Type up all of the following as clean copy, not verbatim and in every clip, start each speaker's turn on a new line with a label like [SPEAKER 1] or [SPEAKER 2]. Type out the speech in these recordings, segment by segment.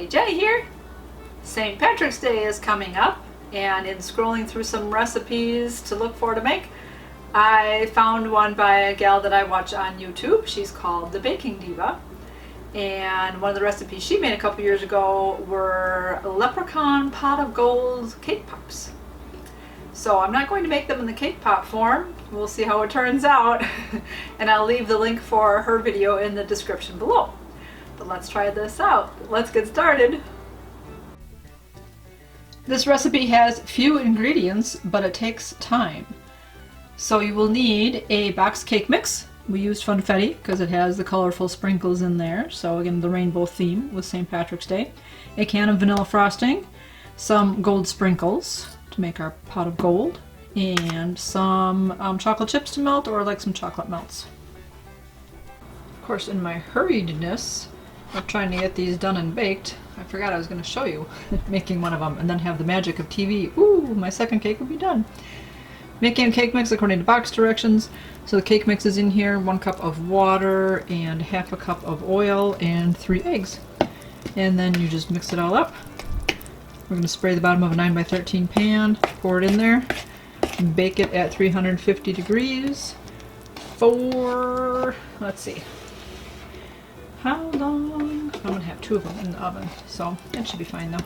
[SPEAKER 1] Hey, Jenny here. St. Patrick's Day is coming up, and in scrolling through some recipes to look for to make, I found one by a gal that I watch on YouTube. She's called the Baking Diva, and one of the recipes she made a couple years ago were Leprechaun pot of gold cake pops. So I'm not going to make them in the cake pop form. We'll see how it turns out, and I'll leave the link for her video in the description below. But let's try this out. Let's get started. This recipe has few ingredients, but it takes time. So you will need a box cake mix. We used Funfetti because it has the colorful sprinkles in there. So again, the rainbow theme with St. Patrick's Day. A can of vanilla frosting, some gold sprinkles to make our pot of gold, and some chocolate chips to melt, or like some chocolate melts. Of course, in my hurriedness of trying to get these done and baked, I forgot I was going to show you making one of them and then have the magic of TV. Ooh, my second cake will be done. Making a cake mix according to box directions. So the cake mix is in here, 1 cup of water and half a cup of oil and 3 eggs. And then you just mix it all up. We're going to spray the bottom of a 9x13 pan, pour it in there, and bake it at 350 degrees for, let's see, how long? I'm going to have 2 of them in the oven, so that should be fine though.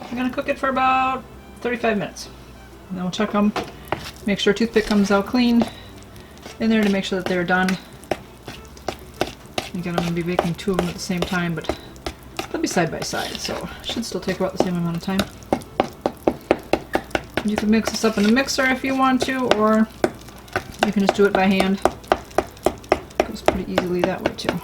[SPEAKER 1] I'm going to cook it for about 35 minutes. And then we'll check them, make sure a toothpick comes out clean in there to make sure that they're done. Again, I'm going to be baking 2 of them at the same time, but they'll be side by side, so it should still take about the same amount of time. You can mix this up in a mixer if you want to, or you can just do it by hand. It goes pretty easily that way too.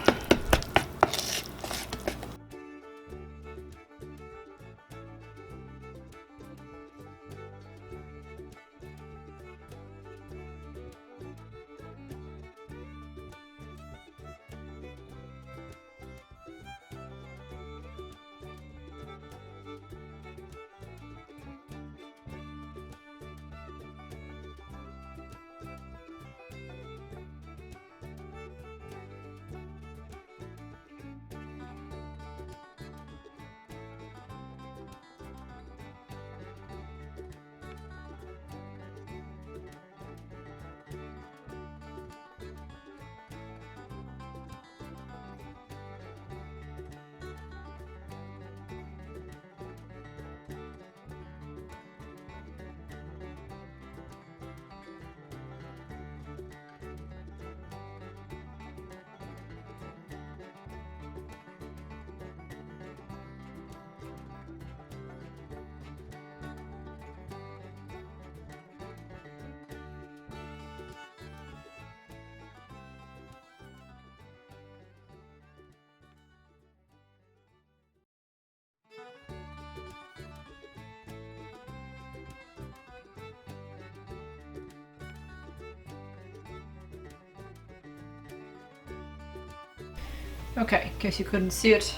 [SPEAKER 1] Okay, in case you couldn't see it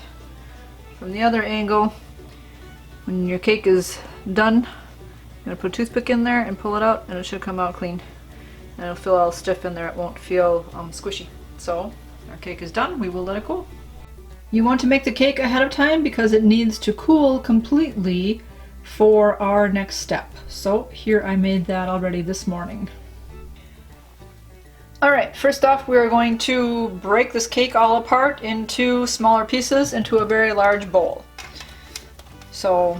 [SPEAKER 1] from the other angle, when your cake is done, you're going to put a toothpick in there and pull it out, and it should come out clean. And it'll feel all stiff in there, it won't feel squishy. So, our cake is done, we will let it cool. You want to make the cake ahead of time because it needs to cool completely for our next step. So, here I made that already this morning. Alright, first off we are going to break this cake all apart into smaller pieces into a very large bowl. So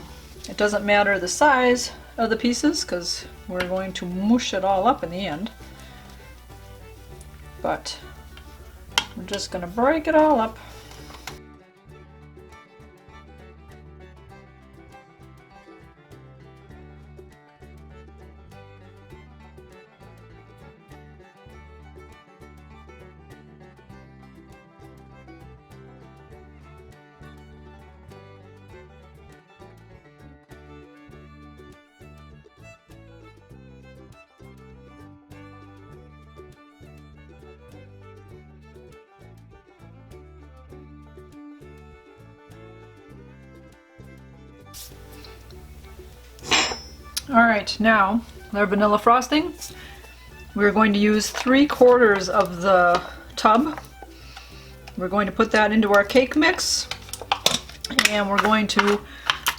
[SPEAKER 1] it doesn't matter the size of the pieces because we're going to mush it all up in the end. But we're just going to break it all up. Alright, now our vanilla frosting. We're going to use 3/4 of the tub. We're going to put that into our cake mix. And we're going to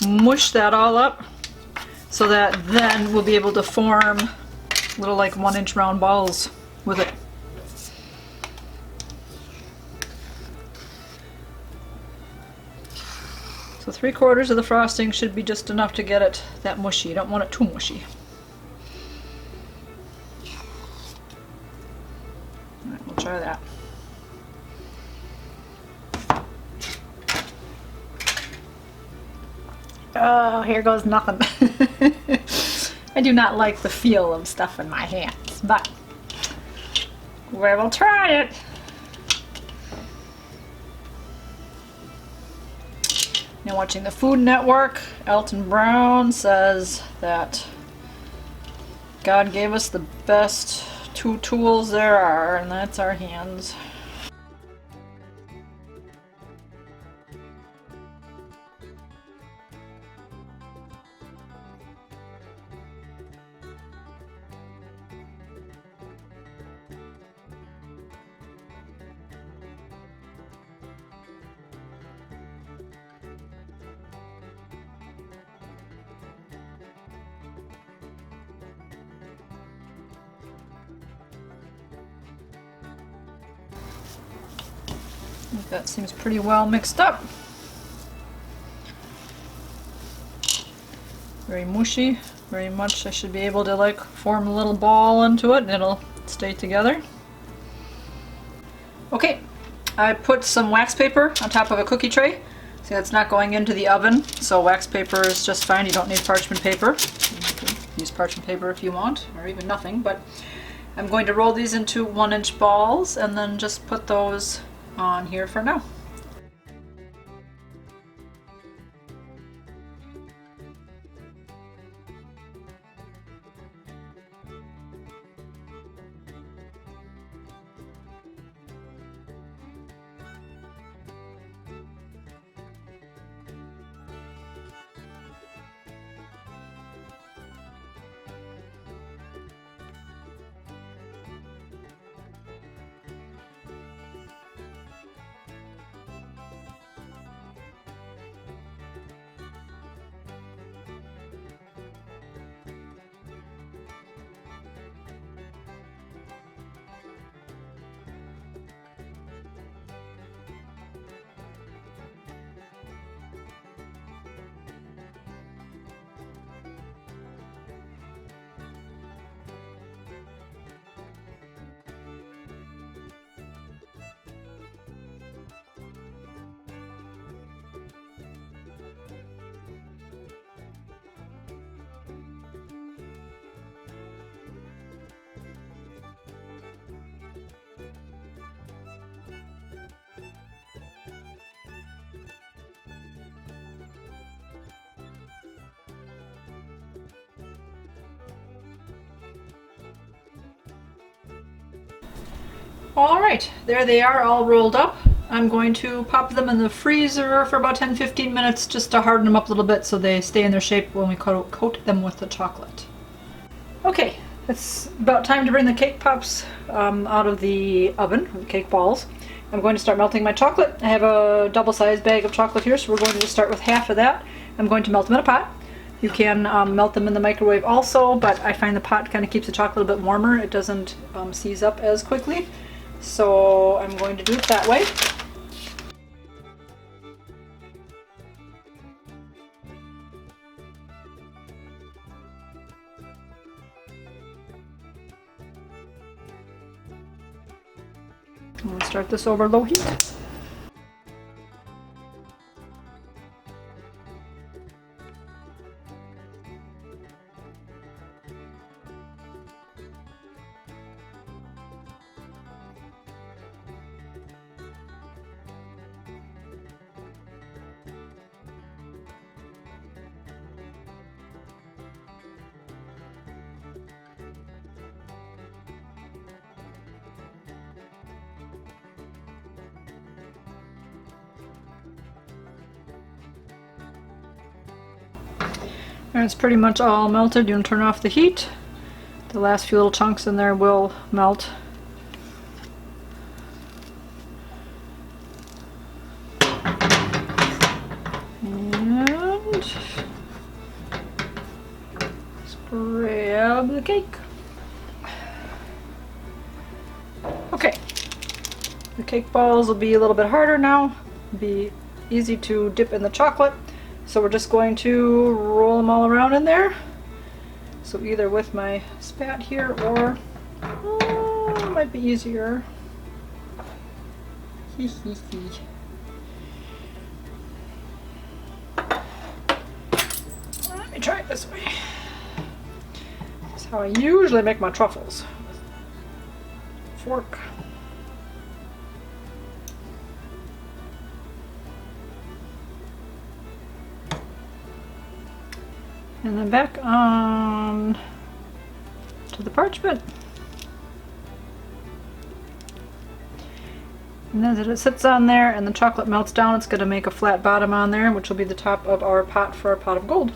[SPEAKER 1] mush that all up so that then we'll be able to form little like 1-inch round balls with it. So 3/4 of the frosting should be just enough to get it that mushy. You don't want it too mushy. All right, we'll try that. Oh, here goes nothing. I do not like the feel of stuff in my hands, but we will try it. Now, watching the Food Network, Elton Brown says that God gave us the best 2 tools there are, and that's our hands. I think that seems pretty well mixed up. Very mushy, very much. I should be able to like form a little ball into it and it'll stay together. Okay, I put some wax paper on top of a cookie tray. See, that's not going into the oven, so wax paper is just fine. You don't need parchment paper. You can use parchment paper if you want, or even nothing, but I'm going to roll these into 1-inch balls and then just put those on here for now. Alright, there they are all rolled up. I'm going to pop them in the freezer for about 10-15 minutes just to harden them up a little bit so they stay in their shape when we coat them with the chocolate. Okay, it's about time to bring the cake pops out of the oven, or the cake balls. I'm going to start melting my chocolate. I have a double-sized bag of chocolate here, so we're going to just start with half of that. I'm going to melt them in a pot. You can melt them in the microwave also, but I find the pot kind of keeps the chocolate a bit warmer. It doesn't seize up as quickly. So I'm going to do it that way. I'm going to start this over low heat. And it's pretty much all melted. You can turn off the heat. The last few little chunks in there will melt. let's grab the cake. Okay, the cake balls will be a little bit harder now. Be easy to dip in the chocolate. So we're just going to roll them all around in there. So either with my spat here or it might be easier. Hee hee hee. Let me try it this way. That's how I usually make my truffles. Fork. And then back on to the parchment. And as it sits on there and the chocolate melts down, it's going to make a flat bottom on there, which will be the top of our pot for our pot of gold.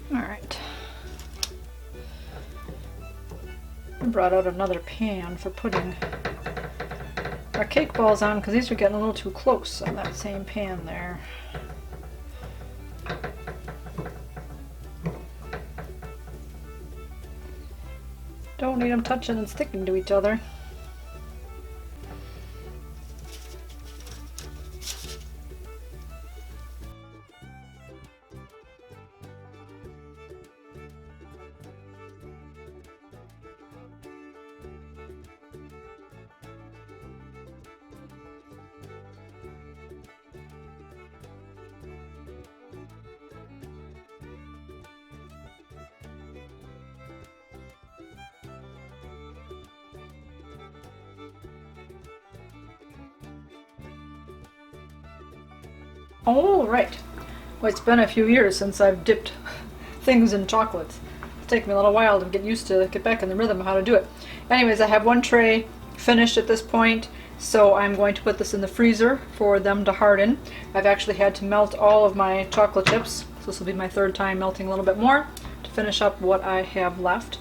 [SPEAKER 1] Alright, I brought out another pan for putting our cake balls on because these are getting a little too close on that same pan there. Don't need them touching and sticking to each other. All right. Well, it's been a few years since I've dipped things in chocolates. It'll take me a little while to get back in the rhythm of how to do it. Anyways, I have one tray finished at this point, so I'm going to put this in the freezer for them to harden. I've actually had to melt all of my chocolate chips, so this will be my third time melting a little bit more to finish up what I have left.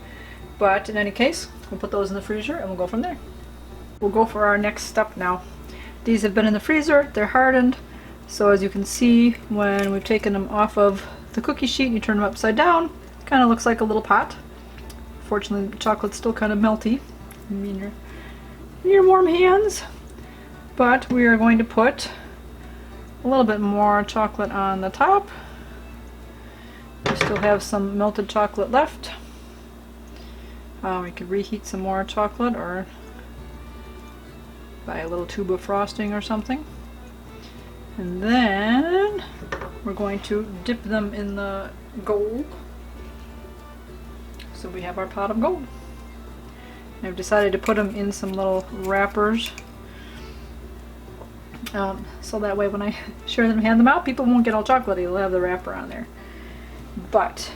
[SPEAKER 1] But in any case, we'll put those in the freezer and we'll go from there. We'll go for our next step now. These have been in the freezer, they're hardened. So as you can see, when we've taken them off of the cookie sheet and you turn them upside down, it kind of looks like a little pot. Fortunately, the chocolate's still kind of melty in your warm hands. But we are going to put a little bit more chocolate on the top. We still have some melted chocolate left. We could reheat some more chocolate or buy a little tube of frosting or something. And then we're going to dip them in the gold. So we have our pot of gold. And I've decided to put them in some little wrappers. So that way when I share them and hand them out, people won't get all chocolatey. They'll have the wrapper on there. But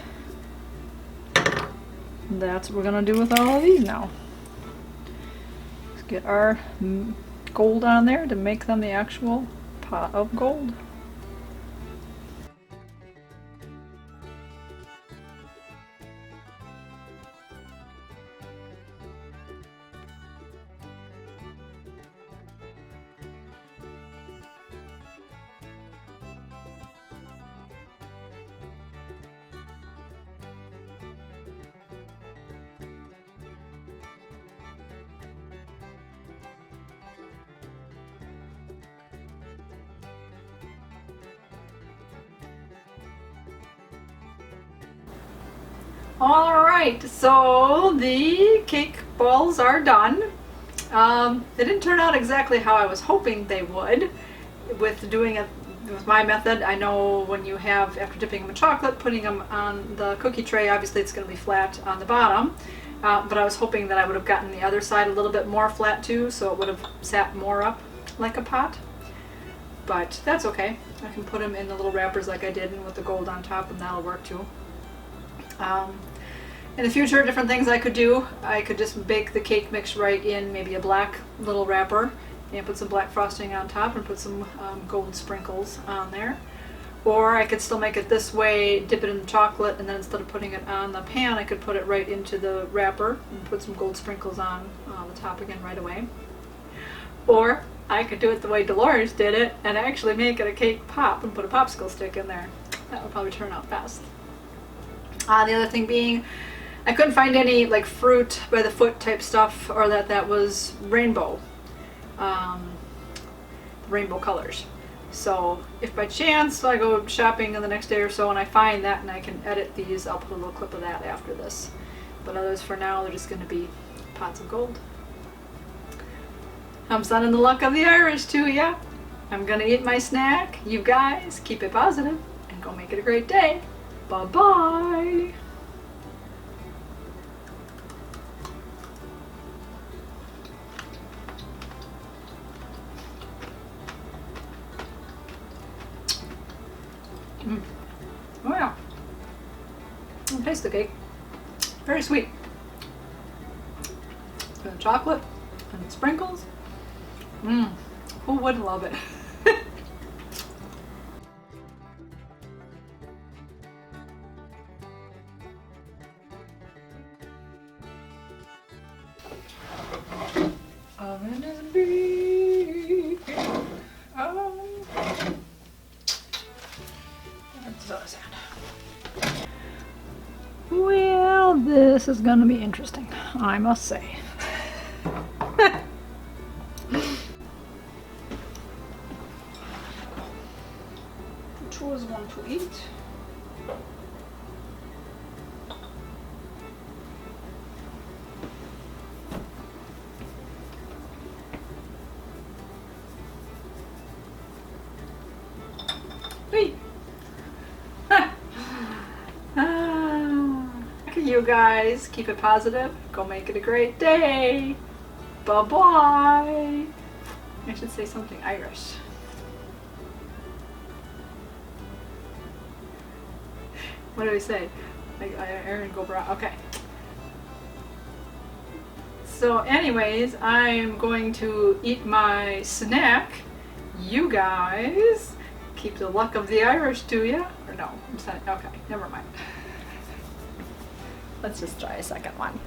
[SPEAKER 1] that's what we're going to do with all of these now. Let's get our gold on there to make them the actual pot of gold. Alright, so the cake balls are done. They didn't turn out exactly how I was hoping they would with doing it with my method. I know when you have, after dipping them in chocolate, putting them on the cookie tray, obviously it's going to be flat on the bottom. But I was hoping that I would have gotten the other side a little bit more flat too, so it would have sat more up like a pot. But that's okay. I can put them in the little wrappers like I did and with the gold on top, and that'll work too. In the future, different things I could do. I could just bake the cake mix right in maybe a black little wrapper and put some black frosting on top and put some gold sprinkles on there. Or I could still make it this way, dip it in the chocolate, and then instead of putting it on the pan, I could put it right into the wrapper and put some gold sprinkles on the top again right away. Or I could do it the way Dolores did it and actually make it a cake pop and put a popsicle stick in there. That would probably turn out best. The other thing being, I couldn't find any like fruit by the foot type stuff, or that was rainbow colors. So if by chance I go shopping in the next day or so and I find that and I can edit these, I'll put a little clip of that after this. But others for now, they're just going to be pots of gold. I'm sending the luck of the Irish to ya. I'm going to eat my snack. You guys keep it positive and go make it a great day. Bye-bye. Oh yeah. Taste the cake. Very sweet. The chocolate and the sprinkles. Who wouldn't love it? Oven is beeping. Oh. Well, this is gonna be interesting, I must say. Choose one to eat. Wait. You guys keep it positive. Go make it a great day. Bye bye. I should say something Irish. What do we say? Like Aaron go bra. Okay. So anyways, I'm going to eat my snack. You guys keep the luck of the Irish to ya. Or no, I'm saying, okay, never mind. Let's just try a second one.